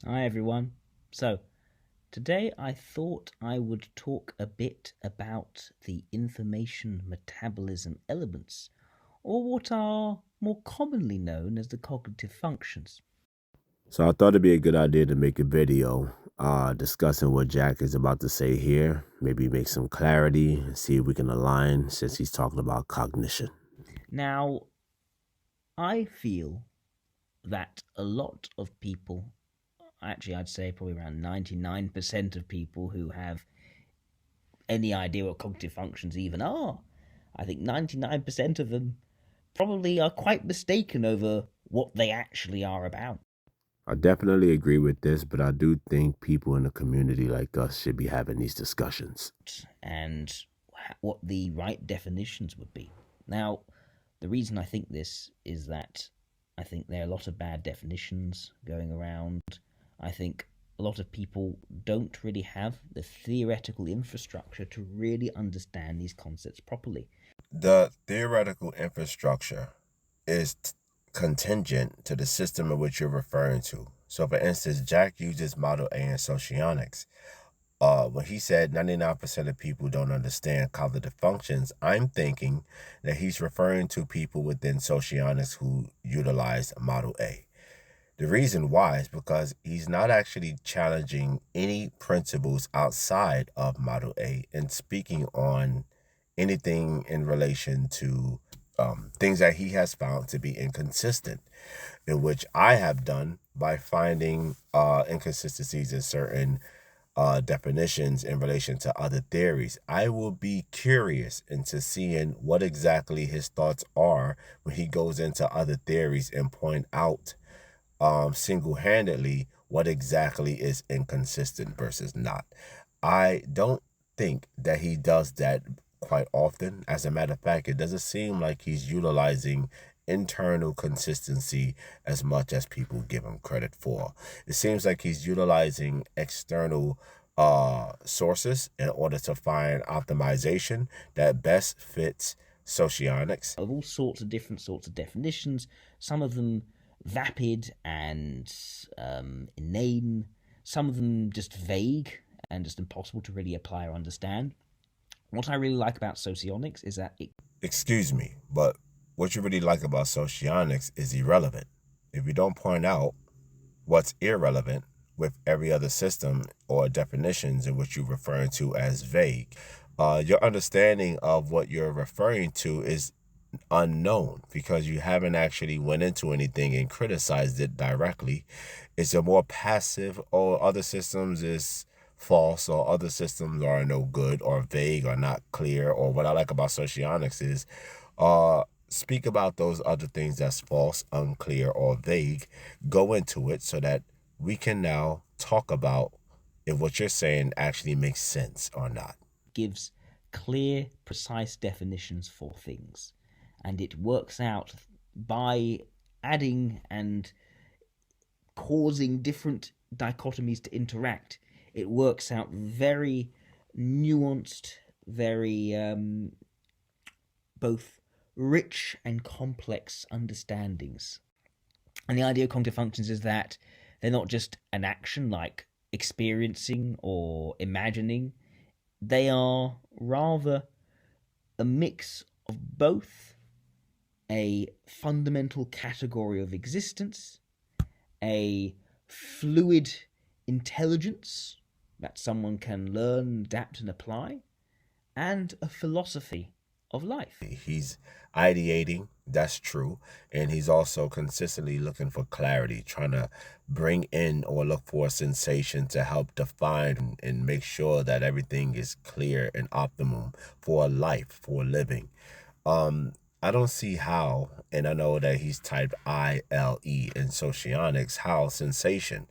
Hi everyone. So, today I thought I would talk a bit about the information metabolism elements, or what are more commonly known as the cognitive functions. So I thought it'd be a good idea to make a video discussing what Jack is about to say here, maybe make some clarity and see if we can align since he's talking about cognition. Now, I feel that a lot of people, actually, I'd say probably around 99% of people who have any idea what cognitive functions even are, I think 99% of them probably are quite mistaken over what they actually are about. I definitely agree with this, but I do think people in a community like us should be having these discussions. And what the right definitions would be. Now, the reason I think this is that I think there are a lot of bad definitions going around. I think a lot of people don't really have the theoretical infrastructure to really understand these concepts properly. The theoretical infrastructure is contingent to the system in which you're referring to. So, for instance, Jack uses Model A in Socionics. When he said 99% of people don't understand cognitive functions, I'm thinking that he's referring to people within Socionics who utilize Model A. The reason why is because he's not actually challenging any principles outside of Model A and speaking on anything in relation to things that he has found to be inconsistent, in which I have done by finding inconsistencies in certain definitions in relation to other theories. I will be curious into seeing what exactly his thoughts are when he goes into other theories and point out single-handedly what exactly is inconsistent versus not. I don't think that he does that quite often. As a matter of fact, it doesn't seem like he's utilizing internal consistency as much as people give him credit for. It seems like he's utilizing external sources in order to find optimization that best fits socionics. Of all sorts of different sorts of definitions, some of them vapid and inane, some of them just vague and just impossible to really apply or understand. What I really like about socionics is that it Excuse me, but what you really like about socionics is irrelevant. If you don't point out what's irrelevant with every other system or definitions in which you're referring to as vague, your understanding of what you're referring to is unknown because you haven't actually went into anything and criticized it directly. It's a more passive, or other systems is false, or other systems are no good or vague or not clear. Or what I like about socionics is speak about those other things that's false, unclear, or vague. Go into it so that we can now talk about if what you're saying actually makes sense or not. gives clear, precise definitions for things. And it works out by adding and causing different dichotomies to interact. It works out very nuanced, very both rich and complex understandings. And the idea of cognitive functions is that they're not just an action like experiencing or imagining, they are rather a mix of both a fundamental category of existence, a fluid intelligence that someone can learn, adapt, and apply, and a philosophy of life. He's ideating, that's true. And he's also consistently looking for clarity, trying to bring in or look for a sensation to help define and make sure that everything is clear and optimum for a life, for a living. Um, I don't see how, and I know that he's typed ILE in socionics, how sensation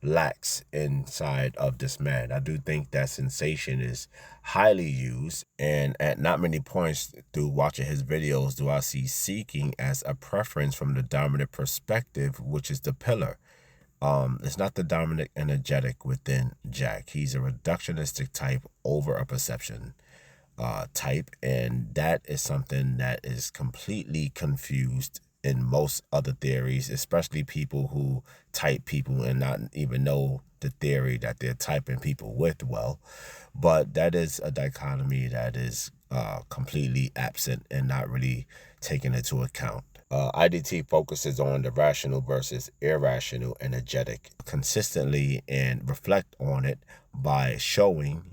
lacks inside of this man. I do think that sensation is highly used, and at not many points through watching his videos do I see seeking as a preference from the dominant perspective, which is the pillar. It's not the dominant energetic within Jack. He's a reductionistic type over a perception type, and that is something that is completely confused in most other theories, especially people who type people and not even know the theory that they're typing people with well. But that is a dichotomy that is completely absent and not really taken into account. IDT focuses on the rational versus irrational energetic consistently and reflect on it by showing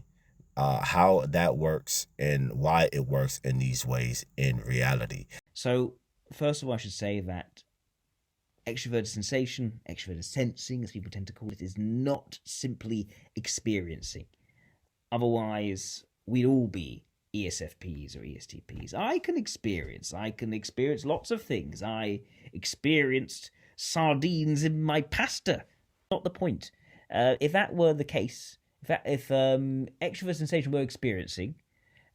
how that works and why it works in these ways in reality. So, first of all, I should say that extroverted sensation, extroverted sensing, as people tend to call it, is not simply experiencing. Otherwise, we'd all be ESFPs or ESTPs. I can experience lots of things. I experienced sardines in my pasta. Not the point. If that were the case, if extrovert sensation were experiencing,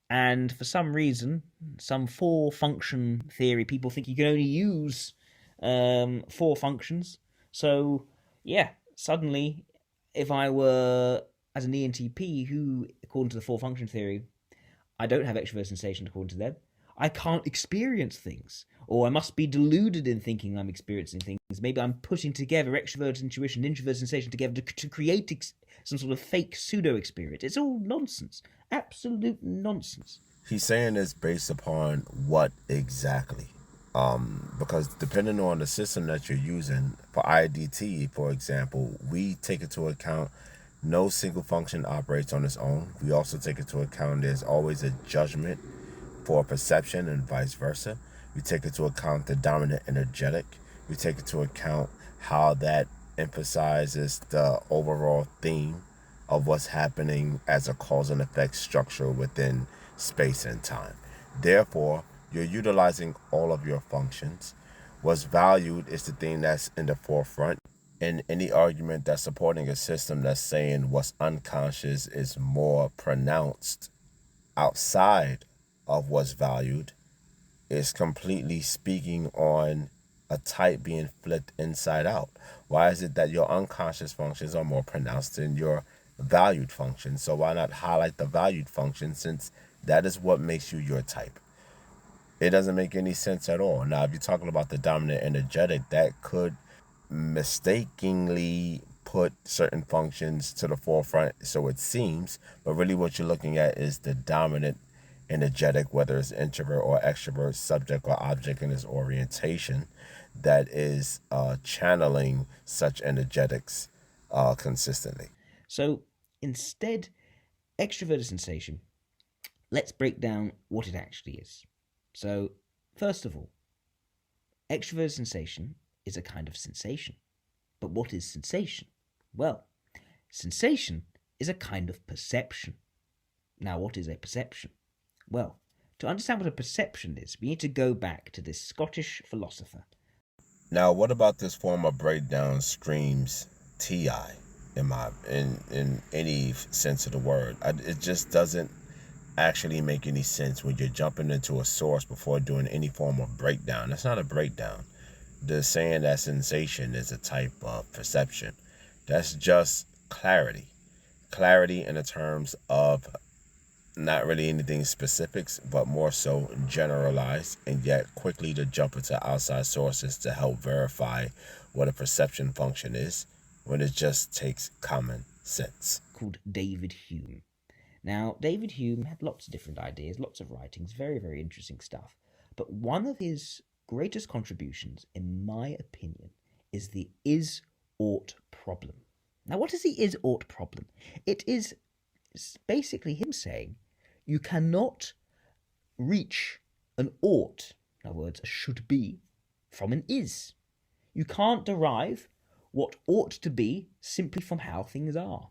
and for some reason, some four function theory, people think you can only use four functions. So yeah, suddenly, if I were as an ENTP, who according to the four function theory, I don't have extrovert sensation according to them, I can't experience things, or I must be deluded in thinking I'm experiencing things. Maybe I'm putting together extroverted intuition, introvert sensation together to create some sort of fake pseudo experience. It's all nonsense, absolute nonsense. He's saying this based upon what exactly? Because depending on the system that you're using, for IDT, for example, we take into account no single function operates on its own. We also take into account there's always a judgment for perception and vice versa. We take into account the dominant energetic. We take into account how that emphasizes the overall theme of what's happening as a cause and effect structure within space and time. Therefore, you're utilizing all of your functions. What's valued is the thing that's in the forefront. In any argument that's supporting a system that's saying what's unconscious is more pronounced outside of what's valued, is completely speaking on a type being flipped inside out. Why is it that your unconscious functions are more pronounced than your valued functions? So why not highlight the valued function, since that is what makes you your type? It doesn't make any sense at all. Now, if you're talking about the dominant energetic, that could mistakenly put certain functions to the forefront, so it seems, but really what you're looking at is the dominant energetic, whether it's introvert or extrovert, subject or object in its orientation, that is channeling such energetics consistently. So instead, extroverted sensation, let's break down what it actually is. So first of all, extroverted sensation is a kind of sensation. But what is sensation? Well, sensation is a kind of perception. Now, what is a perception? Well, to understand what a perception is, we need to go back to this Scottish philosopher. Now, what about this form of breakdown screams TI in any sense of the word? It just doesn't actually make any sense when you're jumping into a source before doing any form of breakdown. That's not a breakdown. The saying that sensation is a type of perception, that's just clarity. Clarity in the terms of not really anything specifics, but more so generalized, and yet quickly to jump into outside sources to help verify what a perception function is, when it just takes common sense. Called David Hume. Now, David Hume had lots of different ideas, lots of writings, very, very interesting stuff. But one of his greatest contributions, in my opinion, is the is-ought problem. Now, what is the is-ought problem? It is basically him saying you cannot reach an ought, in other words, a should be, from an is. You can't derive what ought to be simply from how things are.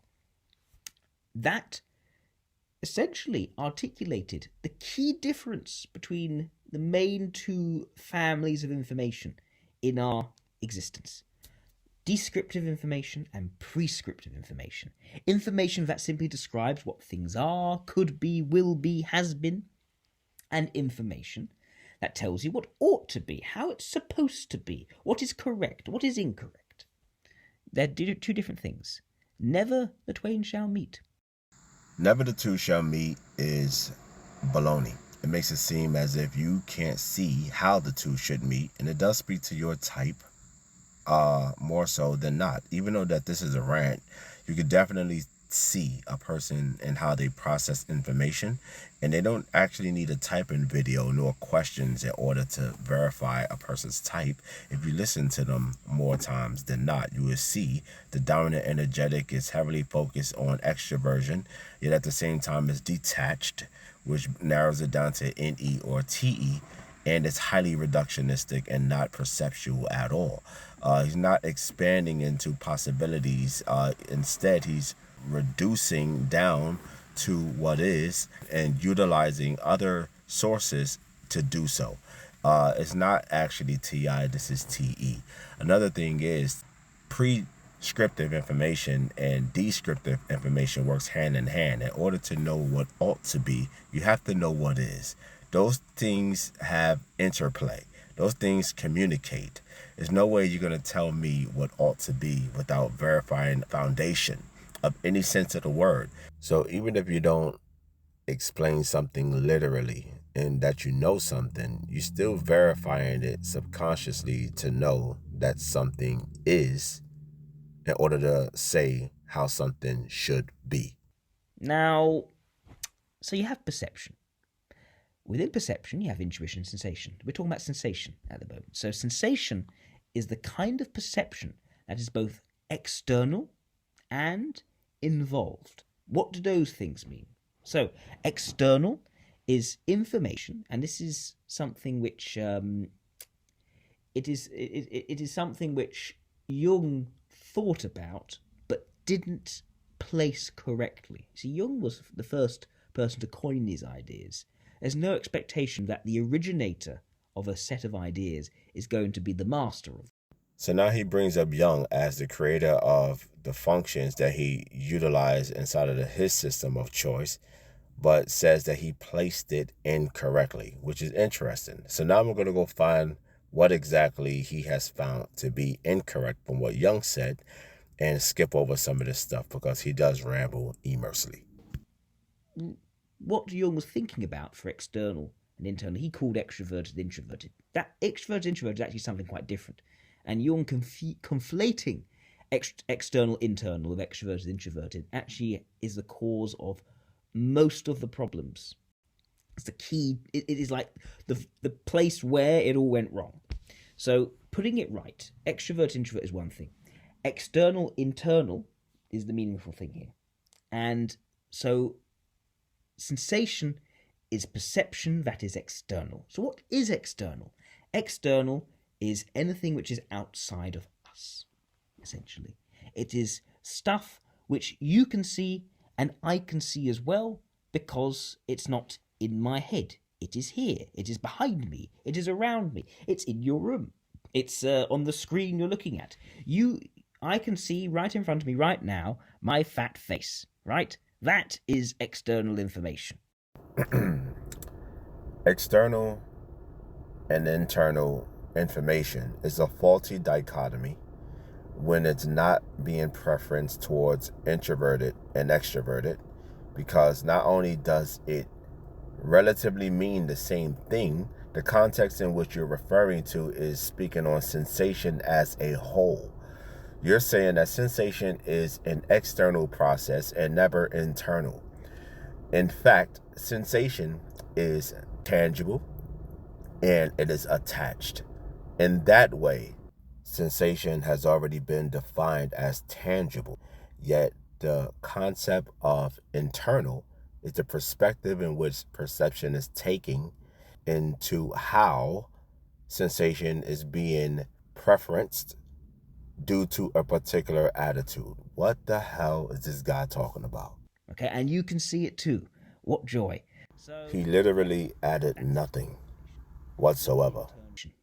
That essentially articulated the key difference between the main two families of information in our existence: descriptive information and prescriptive information. Information that simply describes what things are, could be, will be, has been, and information that tells you what ought to be, how it's supposed to be, what is correct, what is incorrect. They're two different things. Never the twain shall meet. Never the two shall meet is baloney. It makes it seem as if you can't see how the two should meet, and it does speak to your type more so than not. Even though that this is a rant, you could definitely see a person and how they process information, and they don't actually need a typing video nor questions in order to verify a person's type. If you listen to them more times than not, you will see the dominant energetic is heavily focused on extroversion, yet at the same time is detached, which narrows it down to NE or TE, and it's highly reductionistic and not perceptual at all. He's not expanding into possibilities. Instead, he's reducing down to what is and utilizing other sources to do so. It's not actually TI, this is TE. Another thing is prescriptive information and descriptive information works hand in hand. In order to know what ought to be, you have to know what is. Those things have interplay. Those things communicate. There's no way you're going to tell me what ought to be without verifying the foundation of any sense of the word. So even if you don't explain something literally and that you know something, you're still verifying it subconsciously to know that something is in order to say how something should be. Now, so you have perception. Within perception, you have intuition and sensation. We're talking about sensation at the moment. So sensation is the kind of perception that is both external and involved. What do those things mean? So external is information, and this is something which it is something which Jung thought about but didn't place correctly. See, Jung was the first person to coin these ideas. There's no expectation that the originator of a set of ideas is going to be the master of them. So now he brings up Jung as the creator of the functions that he utilized inside of his system of choice, but says that he placed it incorrectly, which is interesting. So now I'm going to go find what exactly he has found to be incorrect from what Jung said and skip over some of this stuff because he does ramble immensely. What Jung was thinking about for external and internal, he called extroverted introverted. That extroverted introverted is actually something quite different. And Jung conflating external internal with extroverted introverted actually is the cause of most of the problems. It's the key. It is like the place where it all went wrong. So putting it right, extrovert introvert is one thing. External internal is the meaningful thing here. And so sensation is perception that is external. So what is external? External is anything which is outside of us, essentially. It is stuff which you can see and I can see as well because it's not in my head. It is here. It is behind me. It is around me. It's in your room. It's on the screen you're looking at. I can see right in front of me right now my fat face, right? That is external information. External and internal information is a faulty dichotomy when it's not being preferenced towards introverted and extroverted, because not only does it relatively mean the same thing, the context in which you're referring to is speaking on sensation as a whole. You're saying that sensation is an external process and never internal. In fact, sensation is tangible and it is attached. In that way, sensation has already been defined as tangible, yet the concept of internal is the perspective in which perception is taking into how sensation is being preferenced due to a particular attitude. What the hell is this guy talking about? Okay, and you can see it too. What joy. He literally added nothing whatsoever.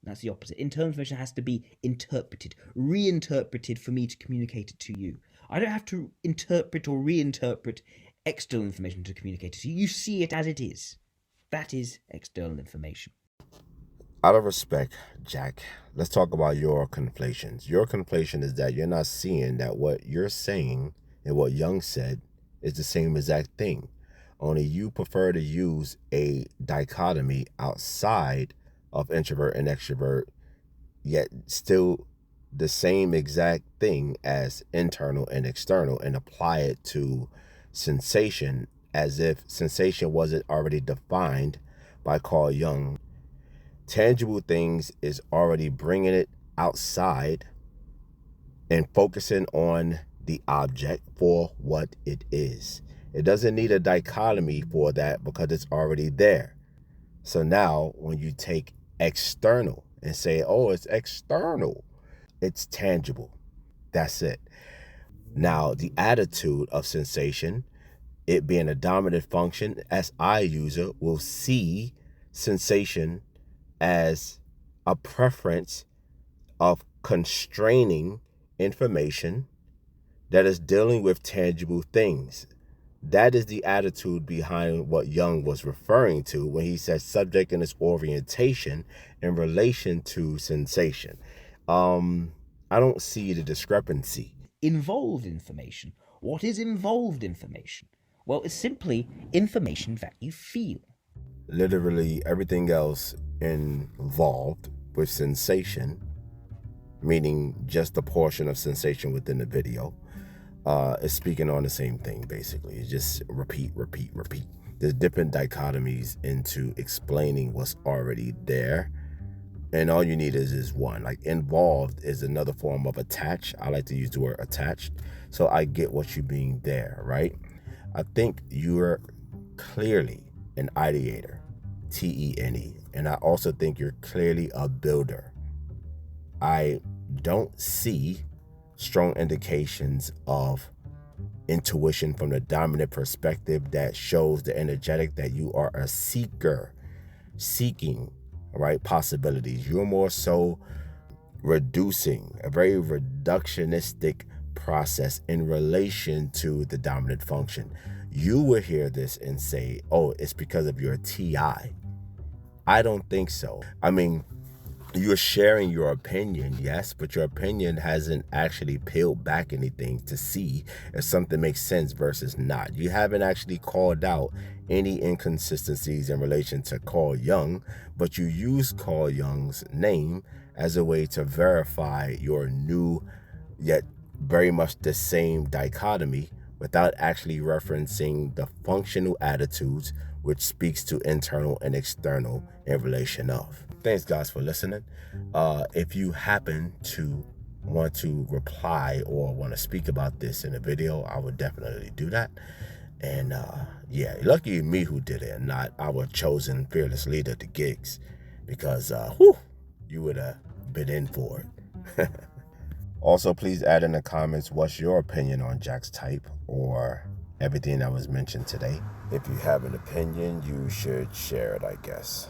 That's the opposite. Internal information has to be interpreted, reinterpreted for me to communicate it to you. I don't have to interpret or reinterpret external information to communicate it to you. You see it as it is. That is external information. Out of respect, Jack, let's talk about your conflations. Your conflation is that you're not seeing that what you're saying and what Jung said is the same exact thing. only you prefer to use a dichotomy outside of introvert and extrovert, yet still the same exact thing as internal and external, and apply it to sensation as if sensation wasn't already defined by Carl Jung. Tangible things is already bringing it outside and focusing on the object for what it is. It doesn't need a dichotomy for that because it's already there. So now when you take external and say, oh, it's external, it's tangible. That's it. Now, the attitude of sensation, it being a dominant function, as I user will see sensation as a preference of constraining information that is dealing with tangible things. That is the attitude behind what Jung was referring to when he said subject and its orientation in relation to sensation. I don't see the discrepancy. Involved information. What is involved information? Well, it's simply information that you feel. Literally everything else involved with sensation, meaning just the portion of sensation within the video, is speaking on the same thing, basically. It's just repeat. There's different dichotomies into explaining what's already there, and all you need is one. Like involved is another form of attached. I like to use the word attached, so I get what you mean there, right? I think you're clearly an ideator, T-E-N-E, and I also think you're clearly a builder. I don't see strong indications of intuition from the dominant perspective that shows the energetic that you are a seeker, seeking, right, possibilities. You're more so reducing, a very reductionistic process in relation to the dominant function. You will hear this and say, oh, it's because of your TI. I don't think so. I mean, you're sharing your opinion, yes, but your opinion hasn't actually peeled back anything to see if something makes sense versus not. You haven't actually called out any inconsistencies in relation to Carl Jung, but you use Carl Jung's name as a way to verify your new, yet very much the same dichotomy without actually referencing the functional attitudes, which speaks to internal and external in relation of. Thanks, guys, for listening. If you happen to want to reply or want to speak about this in a video, I would definitely do that. And yeah, lucky me who did it and not our chosen fearless leader, the Gigs, because you would have been in for it. Also, please add in the comments what's your opinion on Jack's type or everything that was mentioned today. If you have an opinion, you should share it, I guess.